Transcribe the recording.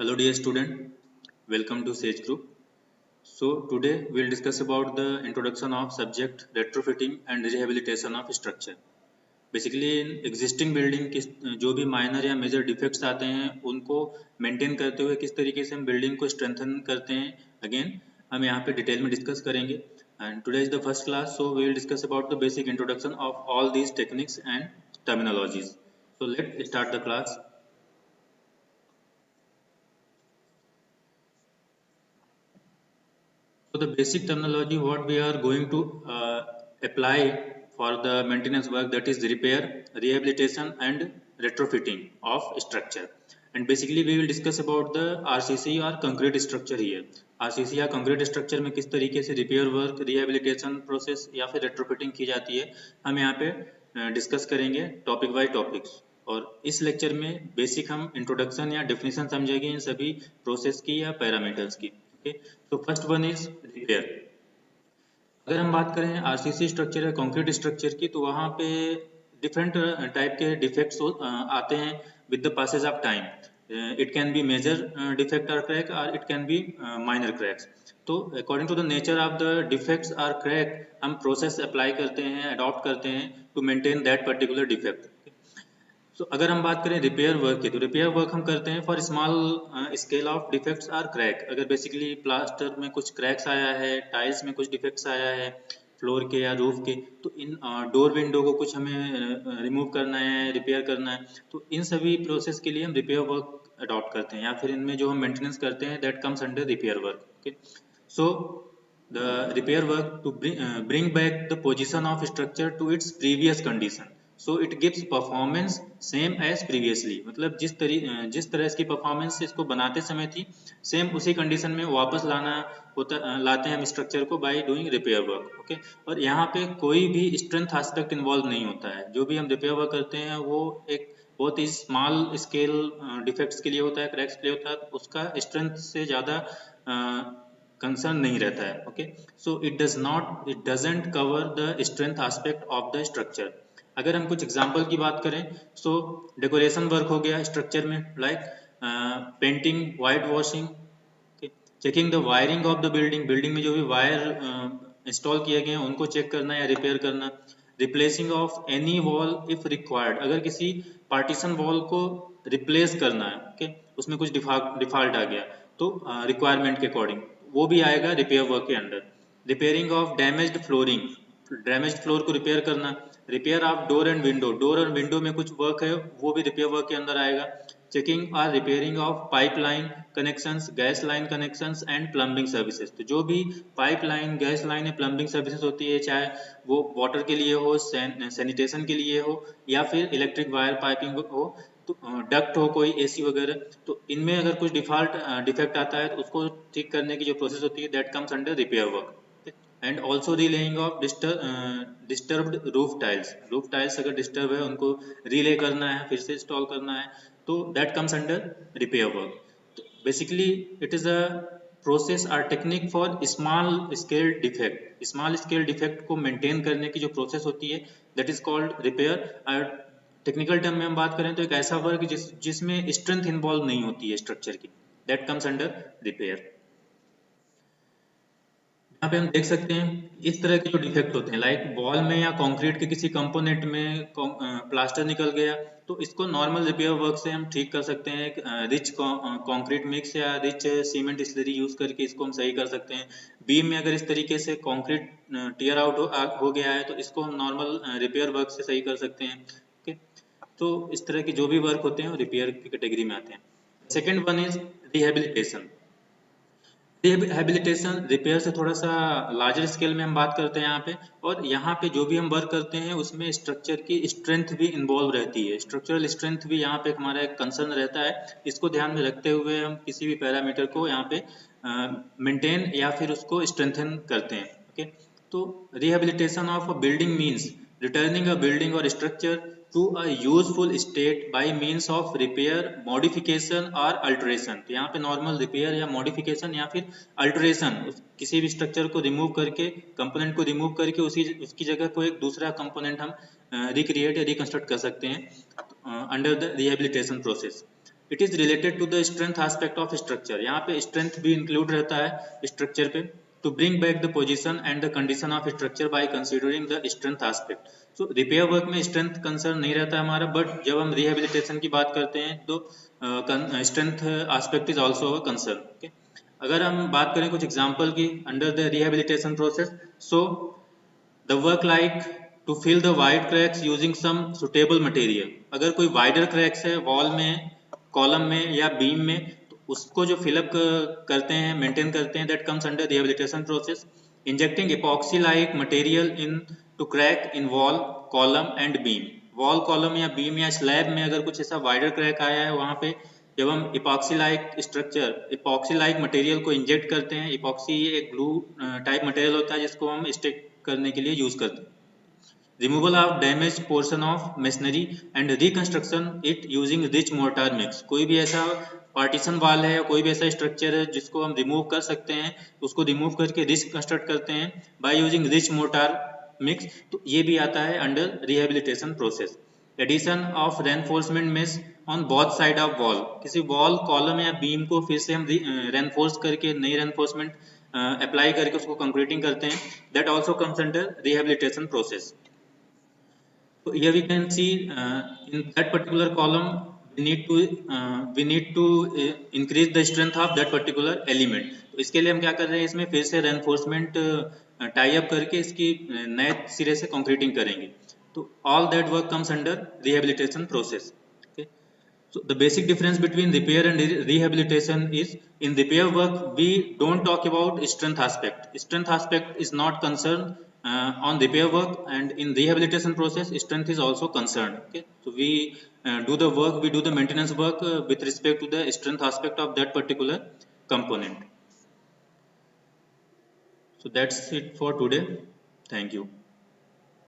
Hello dear student, welcome to Sage Group. So today we'll discuss about the introduction of subject retrofitting and rehabilitation of structure. Basically in existing building किस जो भी minor या major defects आते हैं उनको maintain करते हुए किस तरीके से हम बिल्डिंग को स्ट्रेंथन करते हैं अगेन हम यहाँ पे डिटेल में डिस्कस करेंगे. And today is the first class, so we will discuss about the basic introduction of all these techniques and terminologies. So let's start the class. So the basic terminology what we are going to apply for the maintenance work, that is repair, rehabilitation and retrofitting of structure. And basically we will discuss about the RCC or concrete structure here. RCC या concrete structure में किस तरीके से repair work, rehabilitation process या फिर retrofitting की जाती है हम यहाँ पे डिस्कस करेंगे टॉपिक बाय टॉपिक्स. और इस लेक्चर में बेसिक हम इंट्रोडक्शन या डेफिनेशन समझेंगे इन सभी प्रोसेस की या पैरामीटर्स की. ओके, तो फर्स्ट वन इज रिपेयर. अगर हम बात करें आरसीसी स्ट्रक्चर या कंक्रीट स्ट्रक्चर की तो वहाँ पे डिफरेंट टाइप के डिफेक्ट्स आते हैं with the passage of time. It can be major defect और क्रैक और it can be minor cracks. तो according to the nature of the defects और क्रैक हम प्रोसेस अप्लाई करते हैं, अडॉप्ट करते हैं to maintain that particular defect. तो अगर हम बात करें रिपेयर वर्क की तो रिपेयर वर्क हम करते हैं for small scale of defects are crack. अगर बेसिकली प्लास्टर में कुछ क्रैक्स आया है, टाइल्स में कुछ डिफेक्ट्स आया है फ्लोर के या रूफ के, तो इन डोर विंडो को कुछ हमें रिमूव करना है, रिपेयर करना है, तो इन सभी प्रोसेस के लिए हम रिपेयर वर्क अडॉप्ट करते हैं या फिर इनमें जो हम मेंटेनेंस करते हैं that comes under repair work. Okay, so the repair work to bring back the position of structure to its previous condition. So it gives performance same as previously. मतलब जिस तरह इसकी परफॉर्मेंस इसको बनाते समय थी सेम उसी कंडीशन में वापस लाते हैं हम स्ट्रक्चर को by doing repair work. Okay, और यहाँ पे कोई भी स्ट्रेंथ एस्पेक्ट इन्वॉल्व नहीं होता है. जो भी हम रिपेयर वर्क करते हैं वो एक बहुत ही स्मॉल स्केल डिफेक्ट्स के लिए होता है, क्रैक्स के लिए होता है, उसका स्ट्रेंथ से ज़्यादा कंसर्न नहीं रहता है. Okay, so it doesn't cover the strength aspect of the structure. अगर हम कुछ एग्जांपल की बात करें सो डेकोरेशन वर्क हो गया स्ट्रक्चर में, like painting, white washing, checking the wiring of the building में जो भी वायर इंस्टॉल किए गए हैं उनको चेक करना या रिपेयर करना. Replacing of any wall if required, अगर किसी पार्टीशन वॉल को रिप्लेस करना है, ओके, उसमें कुछ डिफॉल्ट आ गया तो रिक्वायरमेंट के अकॉर्डिंग वो भी आएगा रिपेयर वर्क के under. Repairing of damaged flooring, damaged floor को रिपेयर करना. Repair of door and window में कुछ वर्क है वो भी रिपेयर वर्क के अंदर आएगा. चेकिंग और repairing of pipeline connections, gas line connections and plumbing services. तो जो भी पाइपलाइन, गैस लाइन या प्लम्बिंग सर्विसेज होती है, चाहे वो वाटर के लिए हो, सैनिटेशन के लिए हो या फिर इलेक्ट्रिक वायर पाइपिंग हो, तो डक्ट हो कोई एसी वगैरह, तो इनमें अगर कुछ डिफेक्ट आता है तो उसको ठीक करने की जो प्रोसेस होती है that comes under repair work. And also relying of disturbed roof tiles अगर डिस्टर्ब है उनको रिले करना है, फिर से इंस्टॉल करना है, तो that comes under repair work. तो basically it is a process और technique for small scale defect को मेंटेन करने की जो प्रोसेस होती है दैट इज कॉल्ड रिपेयर. और टेक्निकल टर्म में हम बात करें तो एक ऐसा वर्क जिसमें स्ट्रेंथ इन्वॉल्व नहीं होती है स्ट्रक्चर की, दैट कम्स अंडर रिपेयर. यहाँ पे हम देख सकते हैं इस तरह के जो डिफेक्ट होते हैं, लाइक वॉल में या कंक्रीट के किसी कंपोनेंट में प्लास्टर निकल गया, तो इसको नॉर्मल रिपेयर वर्क से हम ठीक कर सकते हैं. रिच कंक्रीट मिक्स या रिच सीमेंट स्लरी यूज करके इसको हम सही कर सकते हैं. बीम में अगर इस तरीके से कंक्रीट टियर आउट हो गया है तो इसको हम नॉर्मल रिपेयर वर्क से सही कर सकते हैं. ओके, तो इस तरह के जो भी वर्क होते हैं वो रिपेयर की कैटेगरी में आते हैं. Second one is rehabilitation. Rehabilitation repair से थोड़ा सा लार्जर स्केल में हम बात करते हैं यहाँ पे, और यहाँ पे जो भी हम वर्क करते हैं उसमें स्ट्रक्चर की स्ट्रेंथ भी इन्वॉल्व रहती है. स्ट्रक्चरल स्ट्रेंथ भी यहाँ पे हमारा एक कंसर्न रहता है. इसको ध्यान में रखते हुए हम किसी भी पैरामीटर को यहाँ पे मेंटेन या फिर उसको स्ट्रेंथन करते हैं. ओके, तो rehabilitation of a building means returning a building और structure to a useful state by means of repair, modification और alteration. तो यहाँ पे नॉर्मल रिपेयर या मॉडिफिकेशन या फिर अल्टरेशन, किसी भी स्ट्रक्चर को रिमूव करके, कंपोनेंट को रिमूव करके उसकी जगह को एक दूसरा कंपोनेंट हम रिक्रिएट या रिकंस्ट्रक्ट कर सकते हैं under the rehabilitation process. It is related to the strength aspect of structure. यहाँ पे स्ट्रेंथ भी इंक्लूड रहता है स्ट्रक्चर पे। To bring back the position and the condition of structure by considering the strength aspect. So repair work में strength concern नहीं रहता हमारा, बट जब हम रिहेबिलिटेशन की बात करते हैं तो strength aspect is also a concern. Okay, अगर हम बात करें कुछ एग्जाम्पल की under the rehabilitation process, so the work like to fill the wide cracks using some suitable material. अगर कोई वाइडर क्रैक्स है वॉल में, कॉलम में या बीम में, तो उसको जो फिलअप करते हैं, मेंटेन करते हैं, that comes under rehabilitation process. Injecting epoxy like material in to crack in wall, column and beam. Wall, column या बीम या स्लैब में अगर कुछ ऐसा वाइडर क्रैक आया है, वहाँ पे जब हम epoxy like structure, epoxy like material को इंजेक्ट करते हैं। इपॉक्सी एक ग्लू टाइप मटेरियल होता है जिसको हम स्टिक करने के लिए यूज करते हैं। Removal of damage portion of machinery and reconstruction it using rich mortar mix. कोई भी ऐसा पार्टीशन वाल है या कोई भी ऐसा स्ट्रक्चर है जिसको हम रिमूव कर सकते हैं, उसको रिमूव करके रिकंस्ट्रक्ट करते हैं by using rich mortar mix, तो ये भी आता है under rehabilitation process. Addition of reinforcement mesh on both side of wall. किसी वॉल, कॉलम या बीम को फिर से हम रेनफोर्स करके, नई रेनफोर्समेंट अप्लाई करके उसको कंक्रीटिंग करते हैं, that also comes under rehabilitation process. So here we can see in that particular column we need to increase the strength of that particular element। तो इसके लिए हम क्या कर रहे हैं, इसमें फिर से रेनफोर्समेंट टाई अप करके इसकी नए सिरे से कंक्रीटिंग करेंगे। तो all that work comes under rehabilitation process. So the basic difference between repair and rehabilitation is, in repair work we don't talk about strength aspect. Strength aspect is not concerned on repair work, and in rehabilitation process strength is also concerned. Okay, so we do the work, we do the maintenance work with respect to the strength aspect of that particular component. So that's it for today. Thank you.